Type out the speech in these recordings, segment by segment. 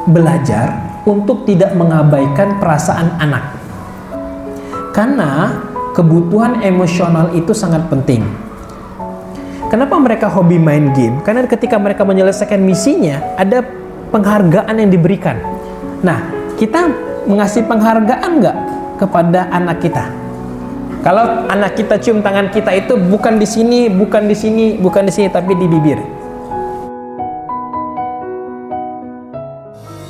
belajar untuk tidak mengabaikan perasaan anak. Karena kebutuhan emosional itu sangat penting. Kenapa mereka hobi main game? Karena ketika mereka menyelesaikan misinya, ada penghargaan yang diberikan. Nah, kita mengasih penghargaan nggak kepada anak kita? Kalau anak kita cium tangan kita itu bukan di sini, bukan di sini, bukan di sini, tapi di bibir.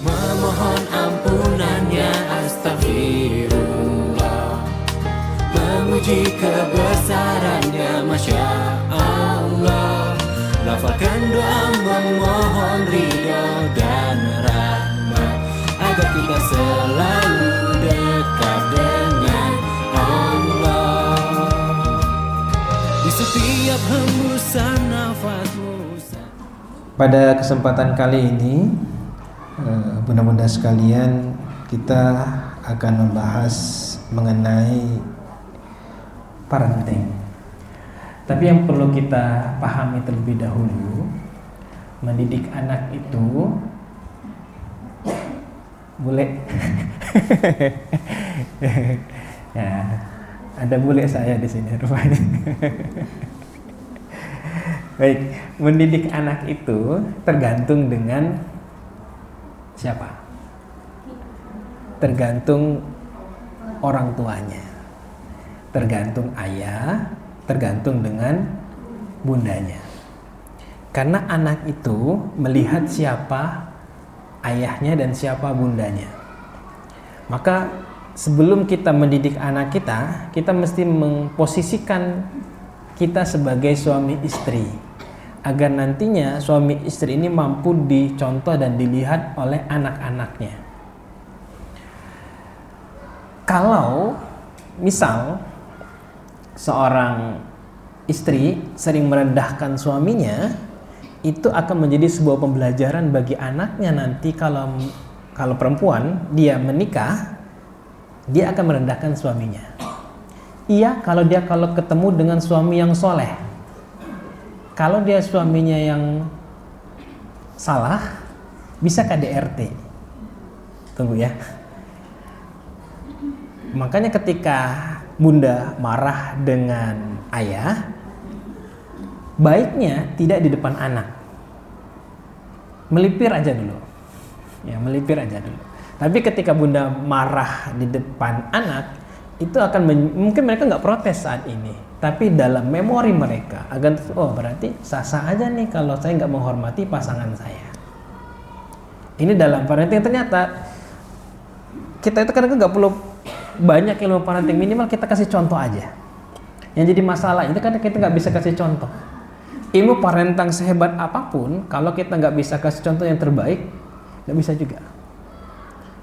Memohon ampunannya, astagfirullah. Memuji kebesarannya, masya Allah. Lafalkan doa memohon ridho dan rahmat, agar kita selalu dekat dengan Allah. Di setiap hembusan nafasmu. Pada kesempatan kali ini, bunda-bunda sekalian, kita akan membahas mengenai parenting. Tapi yang perlu kita pahami terlebih dahulu, mendidik anak itu boleh ya, ada bule saya di sini rupanya. Baik, mendidik anak itu tergantung dengan siapa? Tergantung orang tuanya, tergantung ayah, tergantung dengan bundanya. Karena anak itu melihat siapa ayahnya dan siapa bundanya. Maka sebelum kita mendidik anak kita, kita mesti memposisikan kita sebagai suami istri, agar nantinya suami istri ini mampu dicontoh dan dilihat oleh anak-anaknya. Kalau misal seorang istri sering merendahkan suaminya, itu akan menjadi sebuah pembelajaran bagi anaknya nanti. Kalau perempuan dia menikah, dia akan merendahkan suaminya. Iya, kalau ketemu dengan suami yang soleh. Kalau dia suaminya yang salah, bisa KDRT. Tunggu ya. Makanya ketika bunda marah dengan ayah, baiknya tidak di depan anak. Melipir aja dulu. Ya, melipir aja dulu. Tapi ketika bunda marah di depan anak, itu akan mungkin mereka nggak protes saat ini, tapi dalam memori mereka akan, oh berarti sah-sah aja nih kalau saya nggak menghormati pasangan saya. Ini dalam parenting. Ternyata kita itu kadang nggak perlu banyak ilmu parenting, minimal kita kasih contoh aja. Yang jadi masalah itu kadang kita nggak bisa kasih contoh. Ilmu parenting sehebat apapun, kalau kita nggak bisa kasih contoh yang terbaik, nggak bisa juga.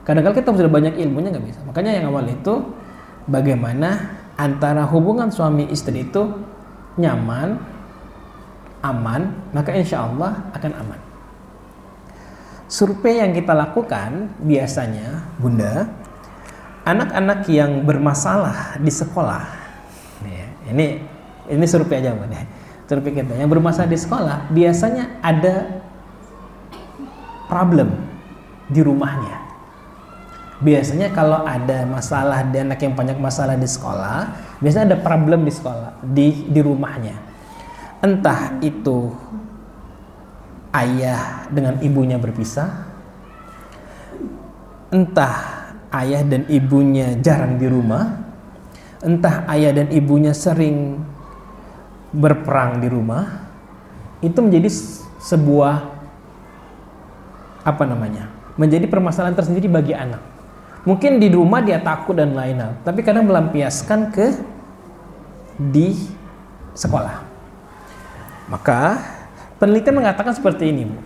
Kadang-kadang kita sudah banyak ilmunya nggak bisa. Makanya yang awal itu, bagaimana antara hubungan suami istri itu nyaman, aman, maka insya Allah akan aman. Survei yang kita lakukan biasanya, bunda, anak-anak yang bermasalah di sekolah, ini survei aja bunda, survei kita yang bermasalah di sekolah biasanya ada problem di rumahnya. Biasanya kalau ada masalah, di anak yang banyak masalah di sekolah, biasanya ada problem di sekolah, di rumahnya. Entah itu ayah dengan ibunya berpisah, entah ayah dan ibunya jarang di rumah, entah ayah dan ibunya sering berperang di rumah. Itu menjadi sebuah menjadi permasalahan tersendiri bagi anak. Mungkin di rumah dia takut dan lain-lain, tapi kadang melampiaskan di sekolah. Maka penelitian mengatakan seperti ini, Bu.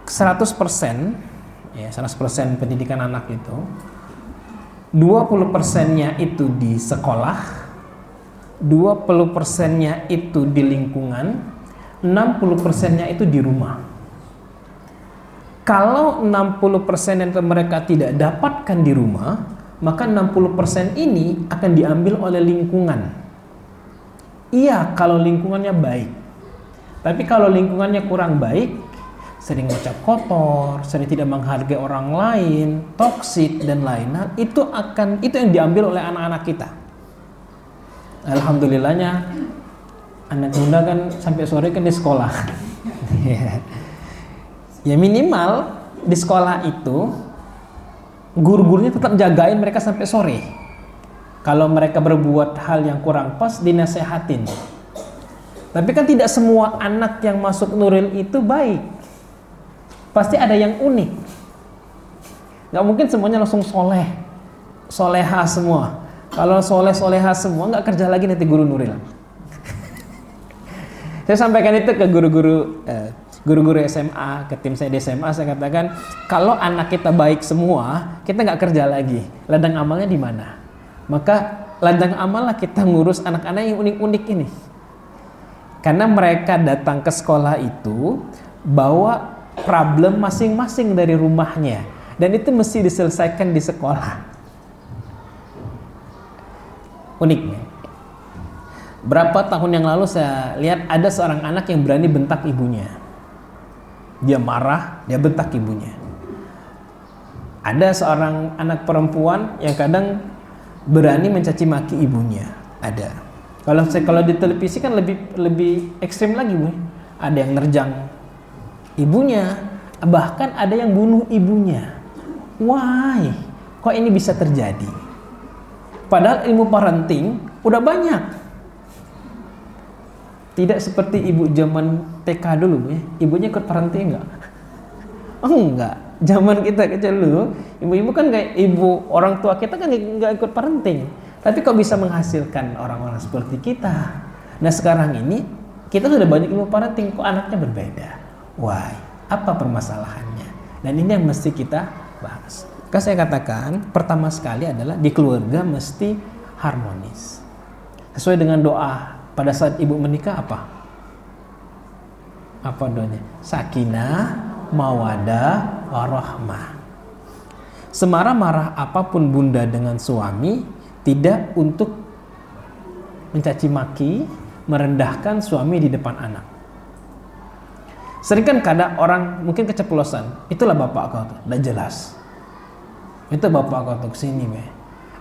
100% pendidikan anak itu 20%-nya itu di sekolah, 20%-nya itu di lingkungan, 60%-nya itu di rumah. Kalau 60% yang mereka tidak dapatkan di rumah, maka 60% ini akan diambil oleh lingkungan. Iya, kalau lingkungannya baik. Tapi kalau lingkungannya kurang baik, sering ucap kotor, sering tidak menghargai orang lain, toksik dan lain-lain, itu yang diambil oleh anak-anak kita. Alhamdulillahnya anak bunda kan sampai sore kan di sekolah. Ya minimal di sekolah itu guru-gurunya tetap jagain mereka sampai sore. Kalau mereka berbuat hal yang kurang pas, dinasehatin. Tapi kan tidak semua anak yang masuk Nuril itu baik. Pasti ada yang unik. Gak mungkin semuanya langsung soleh, soleha semua. Kalau soleh, soleha semua gak kerja lagi nanti guru Nuril. Saya sampaikan itu ke guru-guru SMA, ke tim saya di SMA, saya katakan, kalau anak kita baik semua, kita gak kerja lagi. Ladang amalnya di mana? Maka ladang amal lah kita ngurus anak-anak yang unik-unik ini. Karena mereka datang ke sekolah itu bawa problem masing-masing dari rumahnya, dan itu mesti diselesaikan di sekolah. Uniknya, berapa tahun yang lalu saya lihat ada seorang anak yang berani bentak ibunya. Dia marah, dia bentak ibunya. Ada seorang anak perempuan yang kadang berani mencaci maki ibunya. Ada. Kalau di televisi kan lebih ekstrim lagi, Bu. Ada yang nerjang ibunya, bahkan ada yang bunuh ibunya. Why? Kok ini bisa terjadi? Padahal ilmu parenting udah banyak. Tidak seperti ibu zaman TK dulu, ya. Ibunya ikut parenting enggak? Oh enggak. Zaman kita kecil dulu, ibu-ibu kan kayak ibu orang tua kita kan enggak ikut parenting. Tapi kok bisa menghasilkan orang-orang seperti kita? Nah sekarang ini kita sudah banyak ilmu parenting, kok anaknya berbeda. Why? Apa permasalahannya? Dan ini yang mesti kita bahas. Maka saya katakan pertama sekali adalah di keluarga mesti harmonis. Sesuai dengan doa pada saat ibu menikah apa? Apa doanya? Sakinah, mawadah, warahmah. Semarah-marah apapun bunda dengan suami, tidak untuk mencaci maki, merendahkan suami di depan anak. Sering kan kadang orang mungkin keceplosan, itulah bapak kau tuh, udah jelas. Itu bapak kau tuh kesini, be.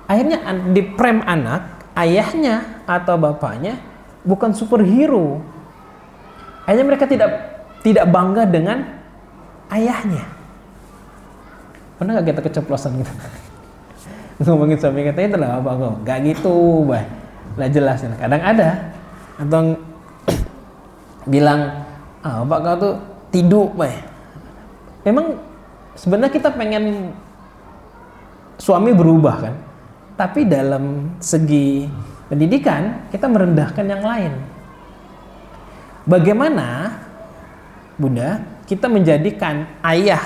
Akhirnya di prem anak, ayahnya atau bapaknya bukan superhero. Akhirnya mereka tidak bangga dengan ayahnya. Pernah gak kita keceplosan gitu? Ngomongin suami katanya itu lah bapak kau. Gak gitu, bah. Lah jelas. Kadang ada. Atau bilang, bapak kau tuh tidur, bah. Memang sebenarnya kita pengen suami berubah kan. Tapi dalam segi pendidikan kita merendahkan yang lain. Bagaimana, Bunda, kita menjadikan ayah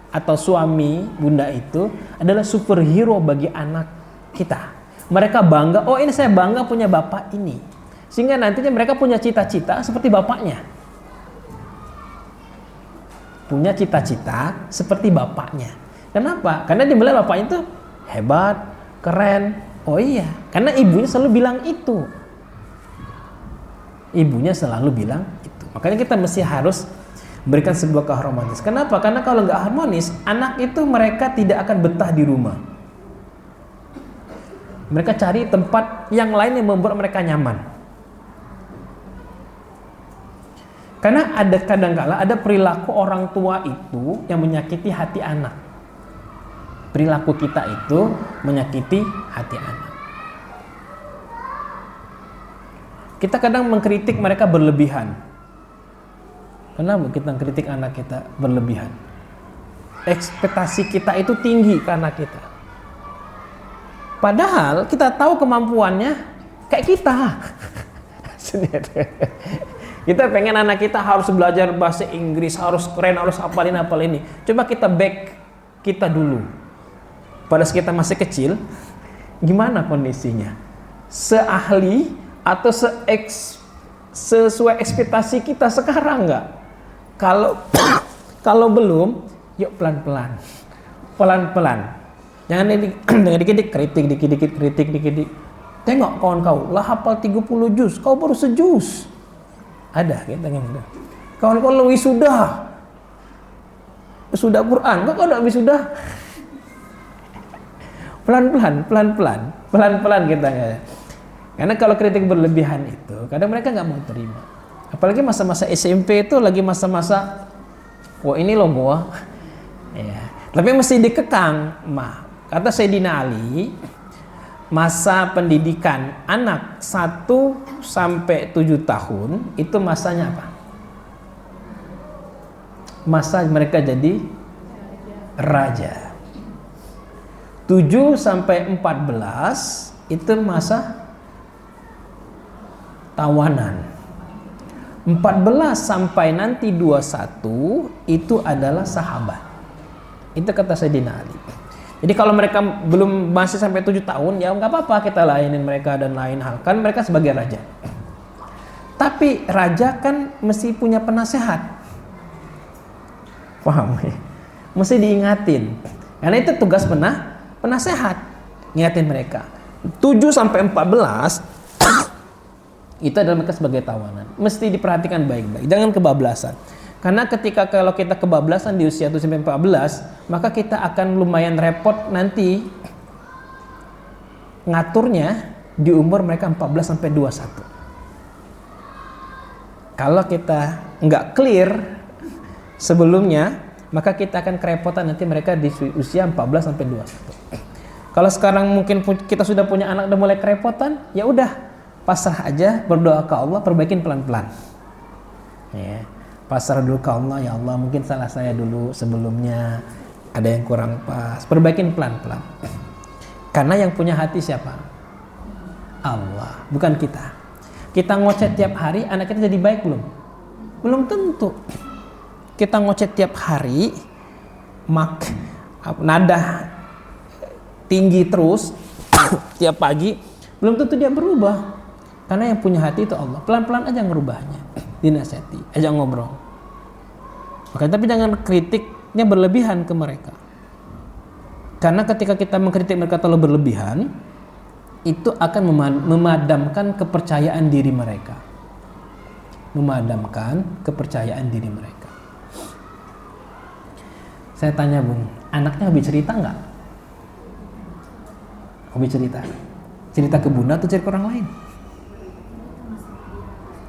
atau suami bunda itu adalah superhero bagi anak kita. Mereka bangga, oh ini saya bangga punya bapak ini. Sehingga nantinya mereka punya cita-cita seperti bapaknya. Punya cita-cita seperti bapaknya. Kenapa? Karena dia melihat bapaknya itu hebat, keren. Oh iya, karena ibunya selalu bilang itu. Ibunya selalu bilang itu. Makanya kita mesti harus berikan sebuah keharmonisan. Kenapa? Karena kalau nggak harmonis, anak itu mereka tidak akan betah di rumah. Mereka cari tempat yang lain yang membuat mereka nyaman. Karena ada kadang-kala ada perilaku orang tua itu yang menyakiti hati anak. Perilaku kita itu menyakiti hati anak. Kita kadang mengkritik mereka berlebihan. Kenapa kita kritik anak kita berlebihan? Ekspektasi kita itu tinggi ke anak kita. Padahal kita tahu kemampuannya kayak kita. Kita pengen anak kita harus belajar bahasa Inggris, harus keren, harus hafalin ini. Coba kita back kita dulu. Pada saat kita masih kecil, gimana kondisinya? Seahli atau sesuai ekspektasi kita sekarang enggak? Kalau belum, yuk pelan-pelan. Jangan dikit-dikit kritik. Tengok kawan kau, lah hafal 30 juz, kau baru sejuz. Ada kita gitu. Kawan kau lebih sudah. sudah Quran, kok enggak wisuda? Pelan-pelan kita ya. Karena kalau kritik berlebihan itu, kadang mereka nggak mau terima. Apalagi masa-masa SMP itu lagi masa-masa, wah ini loh gua. Ya. Tapi mesti dikekang, kata Sayyidina Ali, masa pendidikan anak 1 sampai 7 tahun itu masanya apa? Masa mereka jadi raja. 7 sampai 14 itu masa tawanan. 14 sampai nanti 21 itu adalah sahabat. Itu kata Sayyidina Ali. Jadi kalau mereka belum masih sampai 7 tahun, ya nggak apa-apa kita layanin mereka dan lain hal. Kan mereka sebagai raja. Tapi raja kan mesti punya penasehat. Paham ya? Mesti diingatin. Karena itu tugas penasehat. Ingatin mereka. 7 sampai 14 itu adalah mereka sebagai tawanan. Mesti diperhatikan baik-baik. Jangan kebablasan. Karena ketika kalau kita kebablasan di usia 7 sampai 14, maka kita akan lumayan repot nanti ngaturnya di umur mereka 14 sampai 21. Kalau kita nggak clear sebelumnya, maka kita akan kerepotan nanti mereka di usia 14 sampai 21. Kalau sekarang mungkin kita sudah punya anak dan mulai kerepotan, ya udah pasrah aja, berdoa ke Allah, perbaikin pelan-pelan. Ya. Pasrah dulu ke Allah, ya Allah mungkin salah saya dulu sebelumnya, ada yang kurang pas, perbaikin pelan-pelan. Karena yang punya hati siapa? Allah, bukan kita. Kita ngoceh tiap hari, anak kita jadi baik belum? Belum tentu. Kita ngoceh tiap hari, nada tinggi terus tiap pagi, belum tentu dia berubah. Karena yang punya hati itu Allah. Pelan-pelan aja ngerubahnya, dinasihati, ajak ngobrol. Oke, tapi jangan kritiknya berlebihan ke mereka. Karena ketika kita mengkritik mereka terlalu berlebihan, itu akan memadamkan kepercayaan diri mereka. Memadamkan kepercayaan diri mereka. Saya tanya Bun, anaknya hobi cerita nggak? Hobi cerita? Cerita ke Bunda atau cerita ke orang lain?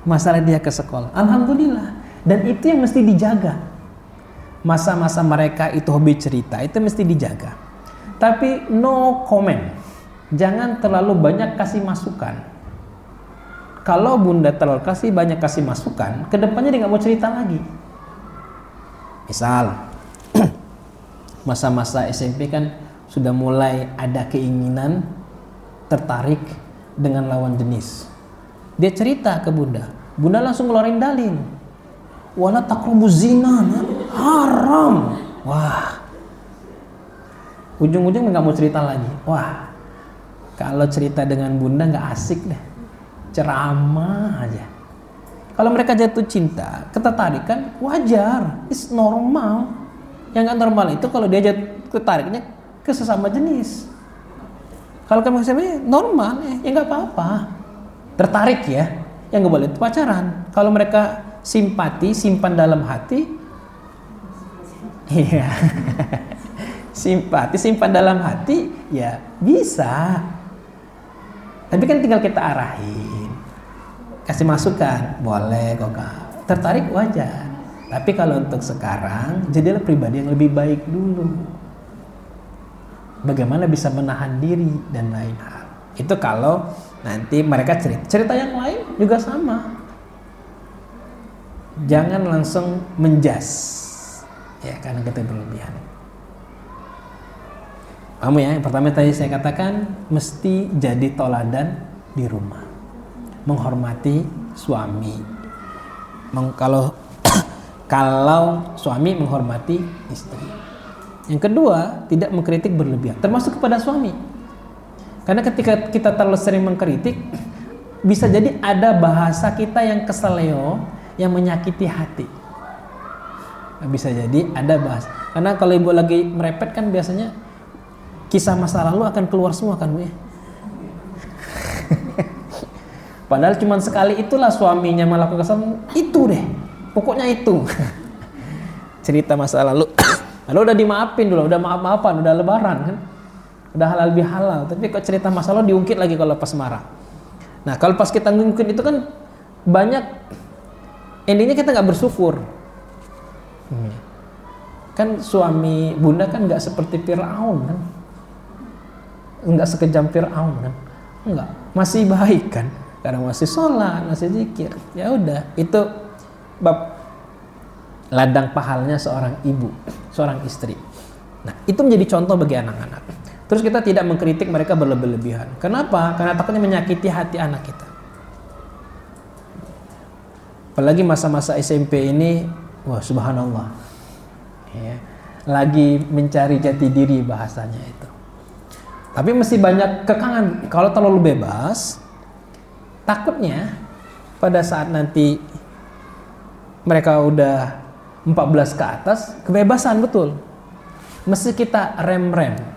Masalah dia ke sekolah, alhamdulillah. Dan itu yang mesti dijaga. Masa-masa mereka itu hobi cerita, itu mesti dijaga. Tapi no comment. Jangan terlalu banyak kasih masukan. Kalau Bunda terlalu banyak kasih masukan, kedepannya dia nggak mau cerita lagi. Misal, masa-masa SMP kan sudah mulai ada keinginan tertarik dengan lawan jenis. Dia cerita ke Bunda, Bunda langsung ngeluarin dalil. Wala taqrabuz zina, haram. Wah. Ujung-ujung nggak mau cerita lagi. Wah. Kalau cerita dengan Bunda nggak asik deh. Ceramah aja. Kalau mereka jatuh cinta, ketertarikan wajar, it's normal. Yang nggak normal itu kalau dia jatuh ketariknya ke sesama jenis. Kalau kamu SMA normal ya nggak apa-apa. Tertarik ya, yang nggak boleh itu pacaran. Kalau mereka simpati, simpan dalam hati, iya, simpati, simpan dalam hati, ya bisa. Tapi kan tinggal kita arahin, kasih masukan, boleh kok Kak. Tertarik wajar. Tapi kalau untuk sekarang, jadilah pribadi yang lebih baik dulu. Bagaimana bisa menahan diri dan lain hal. Itu kalau nanti mereka cerita yang lain juga sama. Jangan langsung menjas, ya karena kita berlebihan. Kamu ya, yang pertama tadi saya katakan mesti jadi toladan di rumah, menghormati suami. Kalau suami menghormati istri. Yang kedua, tidak mengkritik berlebihan, termasuk kepada suami. Karena ketika kita terlalu sering mengkritik, bisa jadi ada bahasa kita yang keseleo, yang menyakiti hati. Bisa jadi ada bahasa. Karena kalau ibu lagi merepet kan biasanya kisah masa lalu akan keluar semua kan Bu ya. Padahal cuma sekali itulah suaminya melakukan kesalahan, itu deh. Pokoknya itu. Cerita masa lalu Lalu udah dimaafin dulu, udah maaf-maafan, udah lebaran kan, udah halal bihalal, tapi kok cerita masa lalu diungkit lagi kalau pas marah. Nah kalau pas kita ngungkit itu kan banyak endingnya kita nggak bersyukur. Kan suami bunda kan nggak seperti Firaun kan, nggak sekejam Firaun kan, nggak, masih baik kan, karena masih sholat, masih zikir. Ya udah, itu bab ladang pahalanya seorang ibu, seorang istri. Nah itu menjadi contoh bagi anak-anak. Terus kita tidak mengkritik mereka berlebih-lebihan. Kenapa? Karena takutnya menyakiti hati anak kita. Apalagi masa-masa SMP ini, wah subhanallah, ya, lagi mencari jati diri bahasanya itu. Tapi mesti banyak kekangan. Kalau terlalu bebas, takutnya pada saat nanti mereka udah 14 ke atas, kebebasan betul. Mesti kita rem-rem.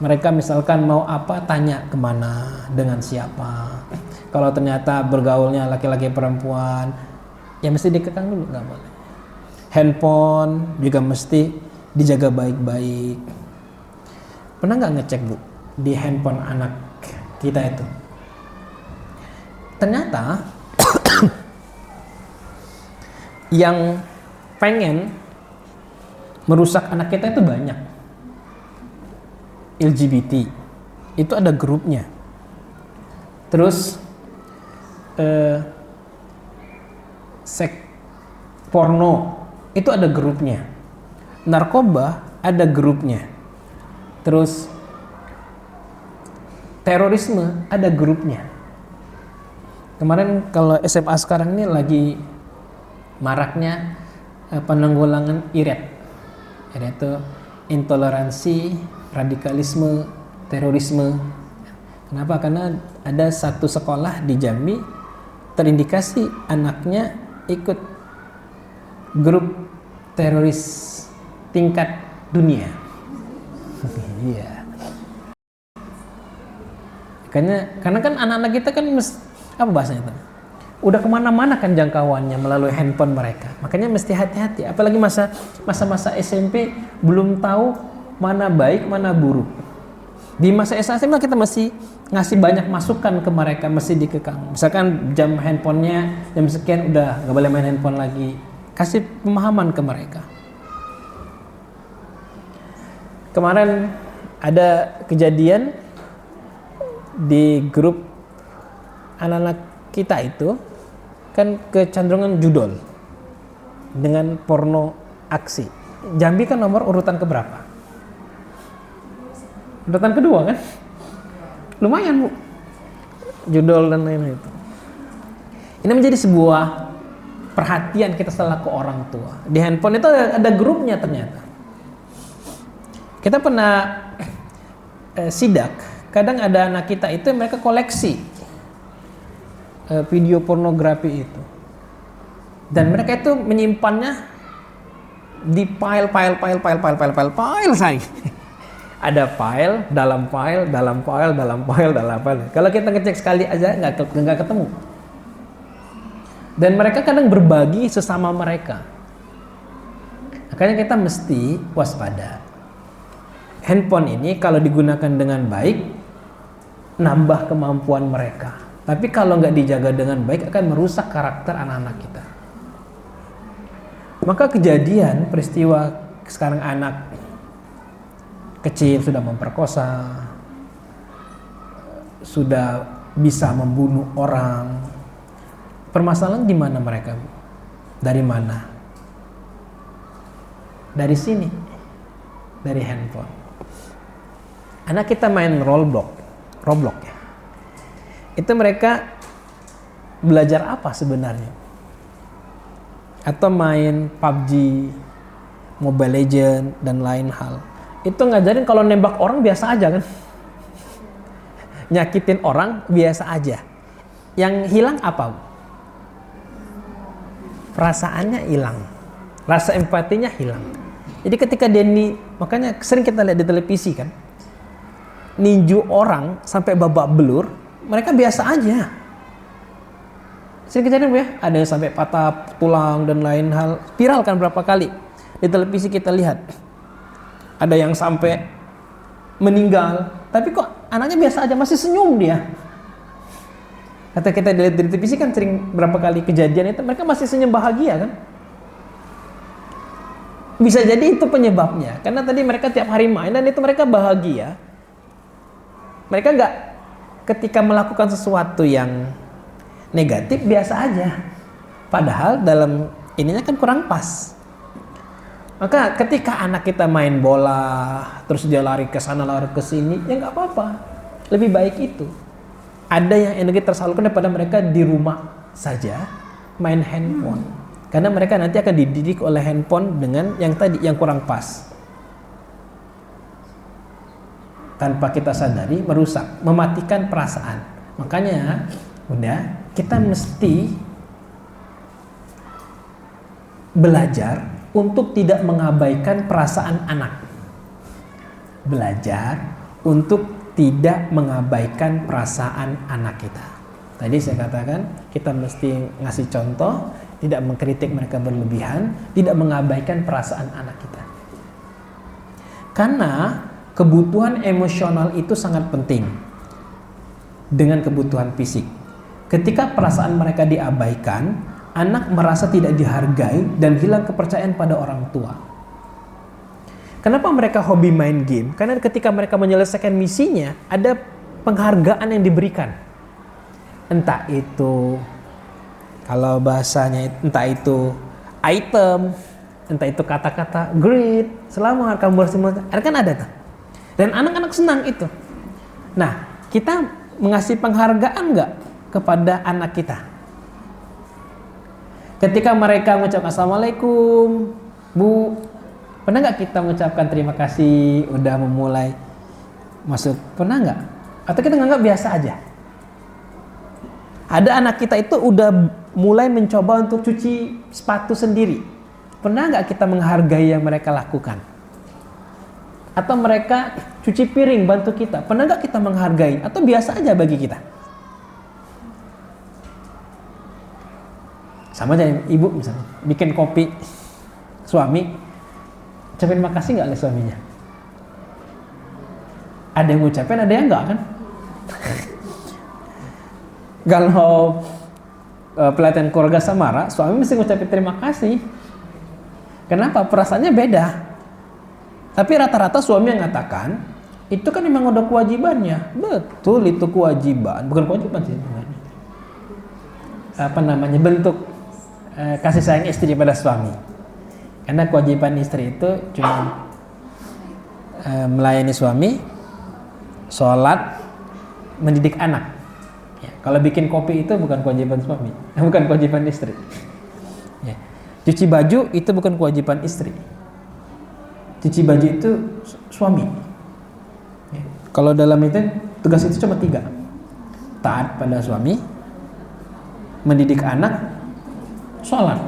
Mereka misalkan mau apa, tanya kemana, dengan siapa. Kalau ternyata bergaulnya laki-laki perempuan, ya mesti dikekang dulu, nggak boleh. Handphone juga mesti dijaga baik-baik. Pernah nggak ngecek Bu di handphone anak kita itu? Ternyata yang pengen merusak anak kita itu banyak. LGBT itu ada grupnya. Terus seks porno itu ada grupnya. Narkoba ada grupnya. Terus terorisme ada grupnya. Kemarin kalau SMA sekarang ini lagi maraknya penanggulangan IRET. IRET itu intoleransi, radikalisme, terorisme. Kenapa? Karena ada satu sekolah di Jambi terindikasi anaknya ikut grup teroris tingkat dunia. Iya. Karena kan anak-anak kita kan apa bahasanya itu? Udah kemana-mana kan jangkauannya melalui handphone mereka. Makanya mesti hati-hati. Apalagi masa-masa SMP belum tahu mana baik, mana buruk. Di masa SMA kita mesti ngasih banyak masukan ke mereka, mesti dikekang. Misalkan jam handphonenya jam sekian udah nggak boleh main handphone lagi. Kasih pemahaman ke mereka. Kemarin ada kejadian di grup anak-anak kita itu kan kecenderungan judol dengan porno aksi. Jambi kan nomor urutan keberapa? Urutan kedua kan? Lumayan Bu, judol dan lain-lain itu. Ini menjadi sebuah perhatian kita selaku orang tua. Di handphone itu ada grupnya ternyata. Kita pernah sidak, kadang ada anak kita itu mereka koleksi video pornografi itu, dan mereka itu menyimpannya di file saya. Ada file dalam file dalam file dalam file dalam file. Kalau kita ngecek sekali aja nggak ketemu. Dan mereka kadang berbagi sesama mereka. Makanya kita mesti waspada. Handphone ini kalau digunakan dengan baik nambah kemampuan mereka. Tapi kalau nggak dijaga dengan baik akan merusak karakter anak-anak kita. Maka kejadian peristiwa sekarang anak kecil sudah memperkosa, sudah bisa membunuh orang. Permasalahan di mana mereka? Dari mana? Dari sini, dari handphone. Anak kita main Roblox ya. Itu mereka belajar apa sebenarnya? Atau main PUBG, Mobile Legend dan lain hal. Itu ngajarin kalau nembak orang biasa aja kan? Nyakitin orang biasa aja. Yang hilang apa? Perasaannya hilang. Rasa empatinya hilang. Jadi ketika dia makanya sering kita lihat di televisi kan, ninju orang sampai babak belur, mereka biasa aja. Sering kejadian ya, ada yang sampai patah tulang dan lain hal. Viral kan berapa kali di televisi kita lihat. ada yang sampai meninggal, tapi kok anaknya biasa aja, masih senyum dia. Kata kita dilihat di televisi kan sering berapa kali kejadian itu, mereka masih senyum bahagia kan. Bisa jadi itu penyebabnya, karena tadi mereka tiap hari main dan itu mereka bahagia. Mereka nggak ketika melakukan sesuatu yang negatif biasa aja, padahal dalam ininya kan kurang pas. Maka ketika anak kita main bola terus dia lari ke sana lari ke sini, ya nggak apa-apa, lebih baik itu. Ada yang energi tersalurkan daripada mereka di rumah saja main handphone, karena mereka nanti akan dididik oleh handphone dengan yang tadi yang kurang pas. Tanpa kita sadari merusak, mematikan perasaan. Makanya Bunda, kita mesti belajar untuk tidak mengabaikan perasaan anak. Belajar untuk tidak mengabaikan perasaan anak kita. Tadi saya katakan kita mesti ngasih contoh, tidak mengkritik mereka berlebihan, tidak mengabaikan perasaan anak kita. Karena kebutuhan emosional itu sangat penting dengan kebutuhan fisik. Ketika perasaan mereka diabaikan, anak merasa tidak dihargai dan hilang kepercayaan pada orang tua. Kenapa mereka hobi main game? Karena ketika mereka menyelesaikan misinya, ada penghargaan yang diberikan. Entah itu, kalau bahasanya, entah itu item, entah itu kata-kata great, selamat kamu berhasil, kan ada tuh. Dan anak-anak senang itu. Nah, kita mengasih penghargaan nggak kepada anak kita? Ketika mereka mengucapkan Assalamualaikum, Bu, pernah nggak kita mengucapkan terima kasih udah memulai masuk? Pernah nggak? Atau kita nganggap biasa aja? Ada anak kita itu udah mulai mencoba untuk cuci sepatu sendiri. Pernah nggak kita menghargai yang mereka lakukan? Atau mereka cuci piring bantu kita? Pernah nggak kita menghargai? Atau biasa aja bagi kita? Sama aja ibu misalnya bikin kopi, suami ucapin makasih nggak oleh suaminya? Ada yang ngucapin, ada yang nggak kan? Kalau pelatihan keluarga Samara, suami mesti ngucapin terima kasih. Kenapa? Perasaannya beda. Tapi rata-rata suami yang mengatakan itu kan memang udah kewajibannya. Betul, itu kewajiban, bukan kewajiban sih sebenarnya. Apa namanya, bentuk kasih sayang istri pada suami. Karena kewajiban istri itu cuma melayani suami, sholat, mendidik anak. Ya, kalau bikin kopi itu bukan kewajiban suami, bukan kewajiban istri. Ya. Cuci baju itu bukan kewajiban istri. Cuci baju itu suami. Ya. Kalau dalam itu tugas itu cuma 3. Taat pada suami, mendidik anak, sholat.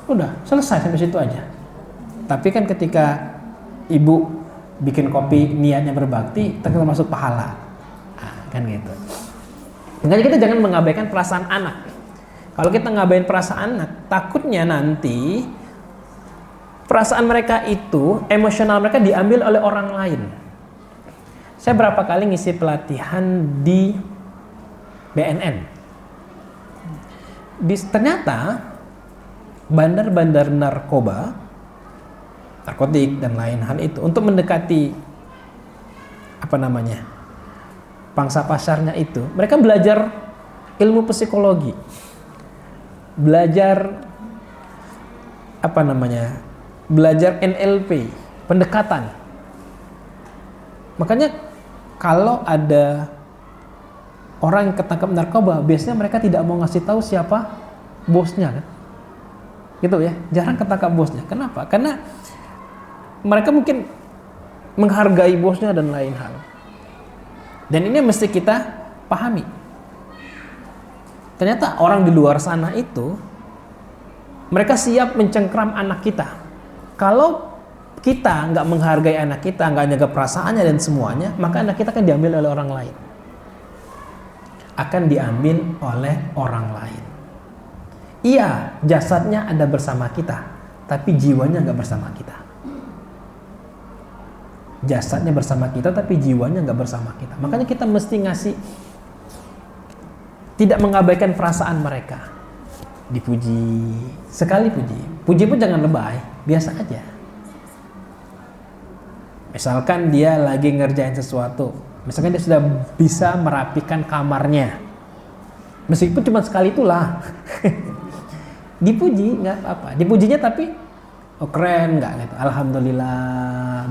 Udah selesai sampai situ aja. Tapi kan ketika ibu bikin kopi niatnya berbakti, termasuk pahala. Kan gitu. Makanya kita jangan mengabaikan perasaan anak. Kalau kita ngabaikan perasaan anak, takutnya nanti perasaan mereka itu, emosional mereka diambil oleh orang lain. Saya berapa kali ngisi pelatihan di BNN. Ternyata bandar-bandar narkotik dan lain hal itu untuk mendekati pangsa pasarnya itu, mereka belajar ilmu psikologi, belajar belajar NLP, pendekatan. Makanya kalau ada orang yang ketangkap narkoba, biasanya mereka tidak mau ngasih tahu siapa bosnya kan. Gitu ya, jarang ketangkap bosnya. Kenapa? Karena mereka mungkin menghargai bosnya dan lain hal. Dan ini mesti kita pahami. Ternyata orang di luar sana itu mereka siap mencengkram anak kita. Kalau kita nggak menghargai anak kita, nggak jaga perasaannya dan semuanya, maka anak kita akan diambil oleh orang lain. Akan diambil oleh orang lain. Iya, jasadnya ada bersama kita, tapi jiwanya nggak bersama kita. jasadnya bersama kita tapi jiwanya nggak bersama kita. Makanya kita mesti ngasih, tidak mengabaikan perasaan mereka. Dipuji, sekali puji pun jangan lebay, biasa aja. Misalkan dia lagi ngerjain sesuatu, misalkan dia sudah bisa merapikan kamarnya, meskipun cuma sekali itulah. Dipuji nggak apa-apa, dipujinya tapi oh keren nggak gitu. Alhamdulillah,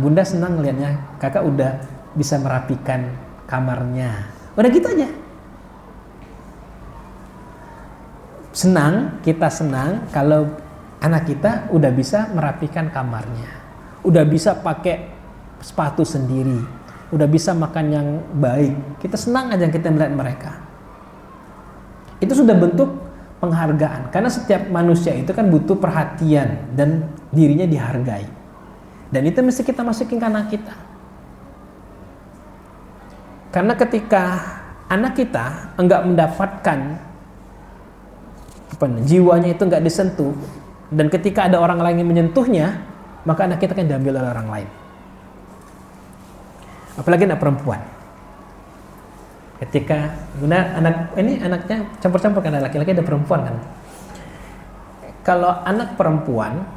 bunda senang lihatnya kakak udah bisa merapikan kamarnya. Udah gitu aja. Kita senang kalau anak kita udah bisa merapikan kamarnya, udah bisa pakai sepatu sendiri, udah bisa makan yang baik. Kita senang aja kita melihat mereka. Itu sudah bentuk penghargaan, karena setiap manusia itu kan butuh perhatian dan dirinya dihargai, dan itu mesti kita masukin ke anak kita. Karena ketika anak kita enggak mendapatkan jiwanya itu enggak disentuh, dan ketika ada orang lain yang menyentuhnya, maka anak kita kan diambil oleh orang lain. Apalagi anak perempuan. Ketika anaknya campur-campur, kan ada laki-laki ada perempuan kan. Kalau anak perempuan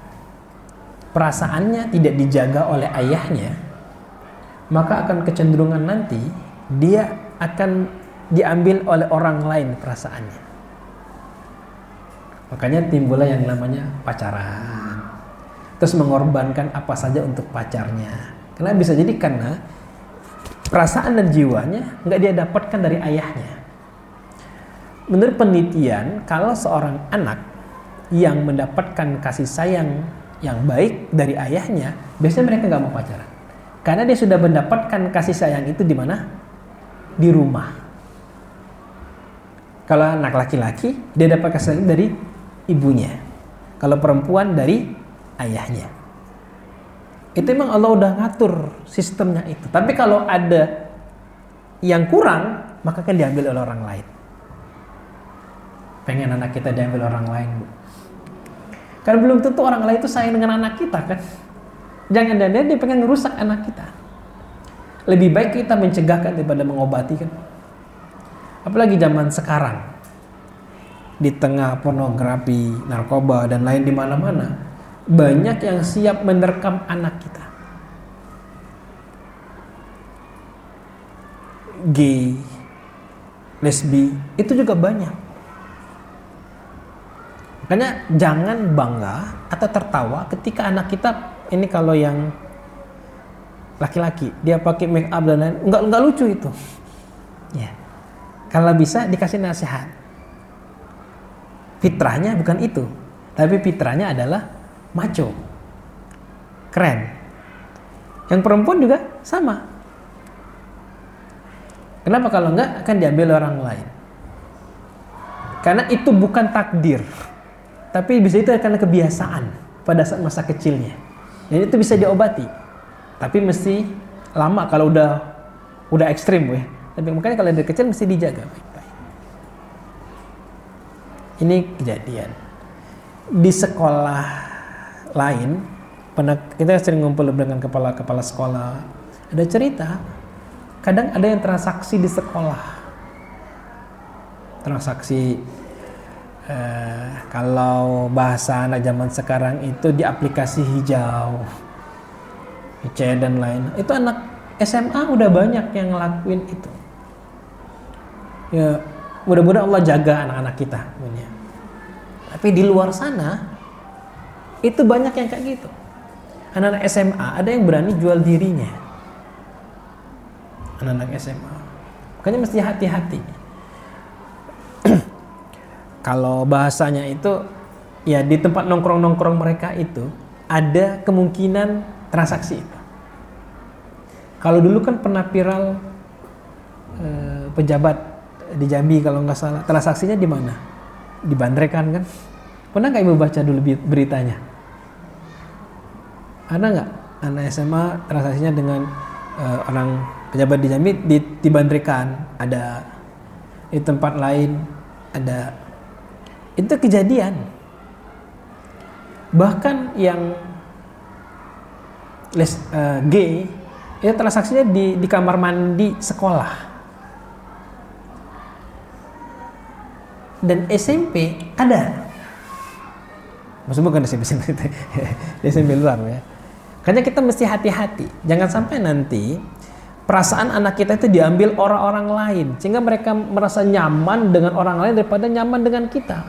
perasaannya tidak dijaga oleh ayahnya, maka akan kecenderungan nanti dia akan diambil oleh orang lain perasaannya. Makanya timbullah yang namanya pacaran, terus mengorbankan apa saja untuk pacarnya. Karena bisa jadi karena perasaan dan jiwanya nggak dia dapatkan dari ayahnya. Menurut penelitian, kalau seorang anak yang mendapatkan kasih sayang yang baik dari ayahnya, biasanya mereka nggak mau pacaran, karena dia sudah mendapatkan kasih sayang itu di mana? Di rumah. Kalau anak laki-laki, dia dapat kasih sayang dari ibunya. Kalau perempuan dari ayahnya. Itu memang Allah udah ngatur sistemnya itu. Tapi kalau ada yang kurang, maka kan diambil oleh orang lain. Pengen anak kita diambil orang lain, Bu. Karena belum tentu orang lain itu sayang dengan anak kita kan. Jangan-jangan dia pengen ngerusak anak kita. Lebih baik kita mencegahkan daripada mengobati kan. Apalagi zaman sekarang, di tengah pornografi, narkoba dan lain di mana-mana, banyak yang siap menerkam anak kita. Gay, lesbi, itu juga banyak. Makanya jangan bangga atau tertawa ketika anak kita ini, kalau yang laki-laki dia pakai make up dan lain, enggak lucu itu. Ya. Kalau bisa dikasih nasihat. Fitrahnya bukan itu, tapi fitrahnya adalah maco, keren. Yang perempuan juga sama. Kenapa? Kalau enggak akan diambil orang lain. Karena itu bukan takdir, tapi bisa itu karena kebiasaan pada saat masa kecilnya. Dan itu bisa diobati, tapi mesti lama kalau udah ekstrim ya. Tapi makanya kalau dari kecil mesti dijaga baik-baik. Ini kejadian di sekolah lain. Kita sering ngumpul dengan kepala sekolah. Ada cerita, kadang ada yang transaksi di sekolah. Transaksi kalau bahasa anak zaman sekarang itu di aplikasi hijau, IC dan lain. Itu anak SMA udah banyak yang ngelakuin itu. Ya, mudah-mudahan Allah jaga anak-anak kita. Tapi di luar sana itu banyak yang kayak gitu. Anak-anak SMA ada yang berani jual dirinya. Anak-anak SMA. Makanya mesti hati-hati. Kalau bahasanya itu ya di tempat nongkrong-nongkrong mereka itu ada kemungkinan transaksi itu. Kalau dulu kan pernah viral pejabat di Jambi kalau nggak salah, transaksinya di mana? Di Bandrekan kan? Pernah nggak ibu baca dulu beritanya? Ada nggak anak SMA transaksinya dengan orang pejabat di Jambi di Bandrekan? Ada. Di tempat lain ada. Itu kejadian. Bahkan yang gay itu transaksinya di kamar mandi sekolah. Dan SMP ada. Maksudnya bukan SMP SMP luar ya. Makanya kita mesti hati-hati. Jangan sampai nanti perasaan anak kita itu diambil orang-orang lain, sehingga mereka merasa nyaman dengan orang lain daripada nyaman dengan kita.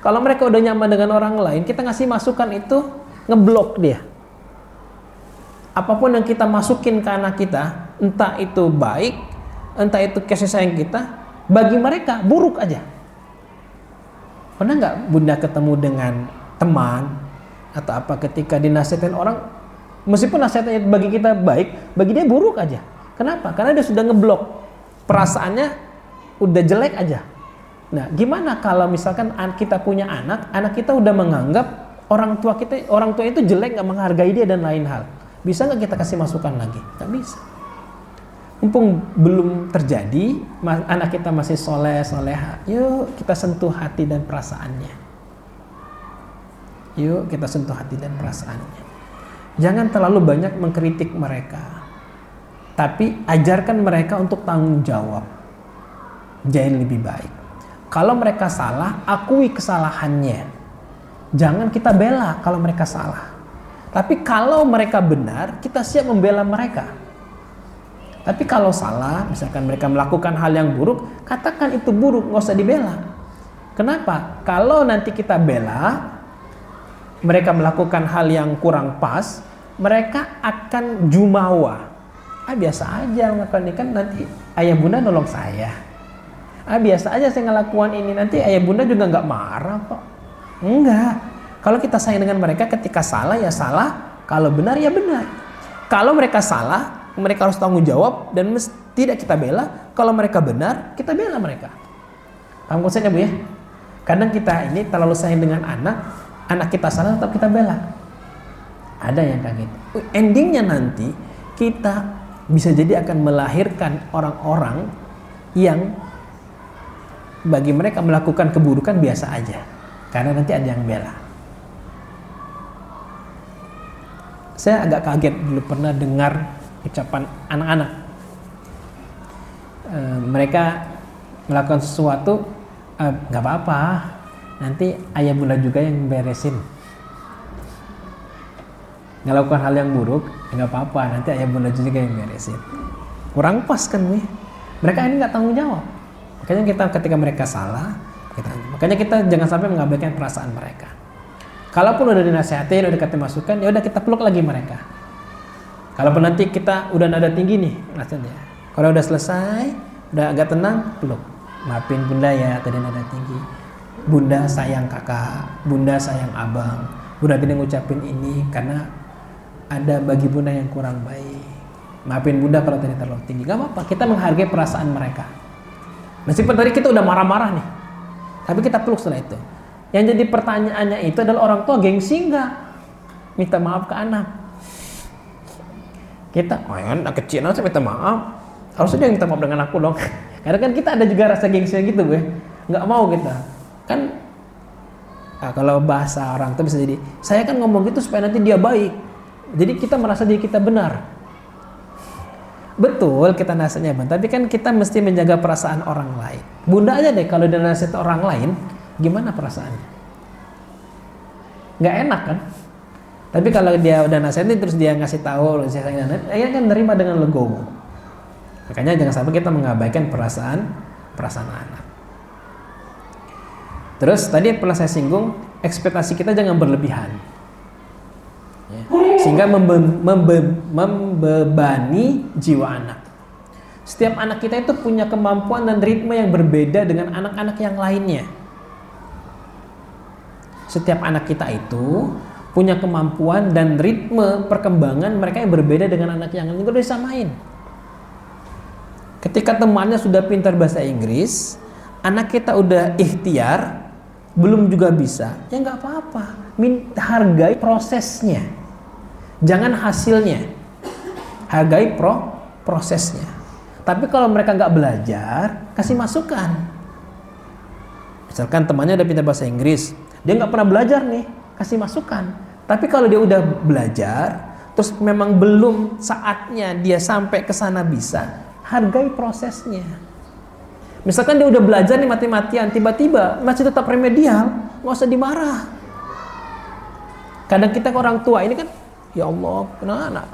Kalau mereka udah nyaman dengan orang lain, kita ngasih masukan itu ngeblok dia. Apapun yang kita masukin ke anak kita, entah itu baik, entah itu kasih sayang kita, bagi mereka buruk aja. Pernah nggak Bunda ketemu dengan teman atau apa ketika dinasihatin orang, meskipun nasihatnya bagi kita baik, bagi dia buruk aja. Kenapa? Karena dia sudah ngeblok, perasaannya udah jelek aja. Nah, gimana kalau misalkan kita punya anak kita udah menganggap orang tua itu jelek, nggak menghargai dia dan lain hal. Bisa nggak kita kasih masukan lagi? Nggak bisa. Mumpung belum terjadi, anak kita masih soleha, yuk kita sentuh hati dan perasaannya. Yuk kita sentuh hati dan perasaannya. Jangan terlalu banyak mengkritik mereka, tapi ajarkan mereka untuk tanggung jawab. Jadi lebih baik. Kalau mereka salah, akui kesalahannya. Jangan kita bela kalau mereka salah. Tapi kalau mereka benar, kita siap membela mereka. Tapi kalau salah, misalkan mereka melakukan hal yang buruk, katakan itu buruk, nggak usah dibela. Kenapa? Kalau nanti kita bela, mereka melakukan hal yang kurang pas, mereka akan jumawa. Biasa aja melakukan ini, kan nanti ayah bunda nolong saya. Biasa aja saya ngelakukan ini, nanti ayah bunda juga nggak marah kok. Enggak. Kalau kita sayang dengan mereka, ketika salah ya salah, kalau benar ya benar. Kalau mereka salah, mereka harus tanggung jawab dan tidak kita bela. Kalau mereka benar, kita bela mereka. Paham konsepnya Bu ya? Kadang kita ini terlalu sayang dengan anak kita salah tetap kita bela. Ada yang kayak gitu. Endingnya nanti kita bisa jadi akan melahirkan orang-orang yang bagi mereka melakukan keburukan biasa aja, karena nanti ada yang bela. Saya agak kaget dulu pernah dengar ucapan anak-anak. Mereka melakukan sesuatu, nggak apa-apa, nanti ayah bunda juga yang beresin. Melakukan hal yang buruk, nggak apa-apa, nanti ayah bunda juga yang beresin. Kurang pas kan nih? Mereka ini nggak tanggung jawab. Makanya kita ketika mereka salah, makanya kita jangan sampai mengabaikan perasaan mereka. Kalaupun udah dinasihatin, udah dikasih masukan, ya udah kita peluk lagi mereka. Kalaupun nanti kita udah nada tinggi nih, rasanya. Kalau udah selesai, udah agak tenang, peluk. Maafin bunda ya, tadi nada tinggi. Bunda sayang kakak, bunda sayang abang. Bunda tadi ngucapin ini karena ada bagi bunda yang kurang baik. Maafin bunda kalau tadi terlalu tinggi. Gak apa-apa, kita menghargai perasaan mereka. Meskipun tadi kita udah marah-marah nih, tapi kita peluk setelah itu. Yang jadi pertanyaannya itu adalah orang tua gengsi nggak minta maaf ke anak. Kita, anak kecil saya minta maaf, harusnya dia minta maaf dengan aku dong. Karena kan kita ada juga rasa gengsi gitu gue, nggak mau kita. Kan kalau bahasa orang tuh bisa jadi, saya kan ngomong gitu supaya nanti dia baik. Jadi kita merasa diri kita benar. Betul kita nasihatnya benar, tapi kan kita mesti menjaga perasaan orang lain. Bunda aja deh kalau dia nasihat orang lain, gimana perasaannya? Nggak enak kan? Tapi kalau dia udah nasihatin terus dia ngasih tahu, saya kan nerima dengan legowo. Makanya jangan sampai kita mengabaikan perasaan anak. Terus tadi pernah saya singgung, ekspektasi kita jangan berlebihan, ya. Sehingga membebani jiwa anak. Setiap anak kita itu punya kemampuan dan ritme yang berbeda dengan anak-anak yang lainnya. Setiap anak kita itu punya kemampuan dan ritme perkembangan mereka yang berbeda dengan anak yang lain. Itu udah disamain. Ketika temannya sudah pintar bahasa Inggris, anak kita udah ikhtiar, belum juga bisa, ya nggak apa-apa. Hargai prosesnya, jangan hasilnya. Hargai prosesnya. Tapi kalau mereka nggak belajar, kasih masukan. Misalkan temannya udah pintar bahasa Inggris, dia nggak pernah belajar nih, kasih masukan. Tapi kalau dia udah belajar, terus memang belum saatnya dia sampai ke sana bisa, hargai prosesnya. Misalkan dia udah belajar nih mati-matian, tiba-tiba masih tetap remedial, nggak usah dimarah. Kadang kita ke orang tua ini kan, ya Allah, kenapa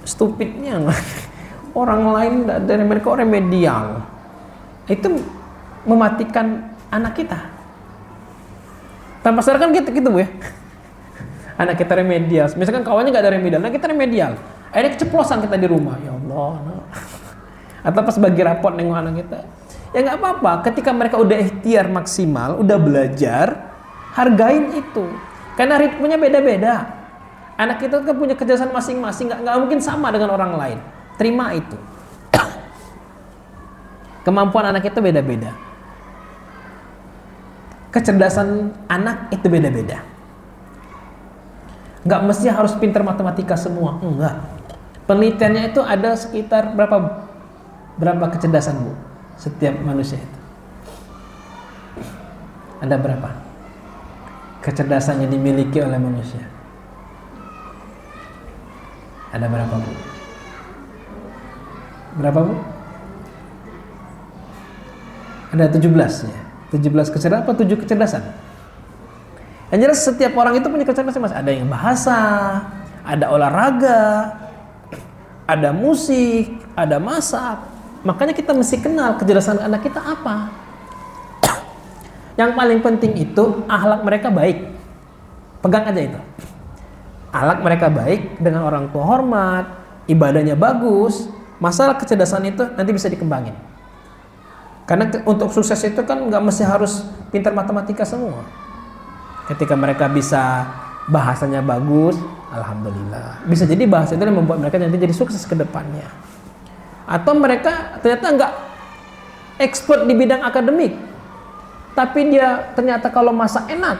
stupidnya orang lain dari mereka remedial, itu mematikan anak kita. Tanpa sadar kan gitu Bu ya. Anak kita remedial, misalkan kawannya nggak ada remedial, nah kita remedial, akhirnya keceplosan kita di rumah, ya Allah, nah. Atau pas bagi raport nengok anak kita, ya nggak apa-apa. Ketika mereka udah ikhtiar maksimal, udah belajar, hargain itu, karena ritmenya beda-beda. Anak kita kan punya kecerdasan masing-masing, nggak mungkin sama dengan orang lain. Terima itu. Kemampuan anak kita beda-beda. Kecerdasan anak itu beda-beda. Nggak mesti harus pintar matematika semua, enggak. Penelitiannya itu ada sekitar berapa kecerdasan Bu setiap manusia itu? Ada berapa kecerdasan yang dimiliki oleh manusia? Ada berapa Bu? Berapa Bu? Ada 17 ya. 17 kecerdasan apa 7 kecerdasan? Yang jelas setiap orang itu punya kecerdasan mas. Ada yang bahasa, ada olahraga, ada musik, ada masak. Makanya kita mesti kenal kecerdasan anak kita apa. Yang paling penting itu akhlak mereka baik. Pegang aja itu. Akhlak mereka baik, dengan orang tua hormat, ibadahnya bagus. Masalah kecerdasan itu nanti bisa dikembangin. Karena untuk sukses itu kan nggak mesti harus pintar matematika semua. Ketika mereka bisa bahasanya bagus, alhamdulillah. Bisa jadi bahasa itu yang membuat mereka nanti jadi sukses ke depannya. Atau mereka ternyata nggak expert di bidang akademik, tapi dia ternyata kalau masak enak,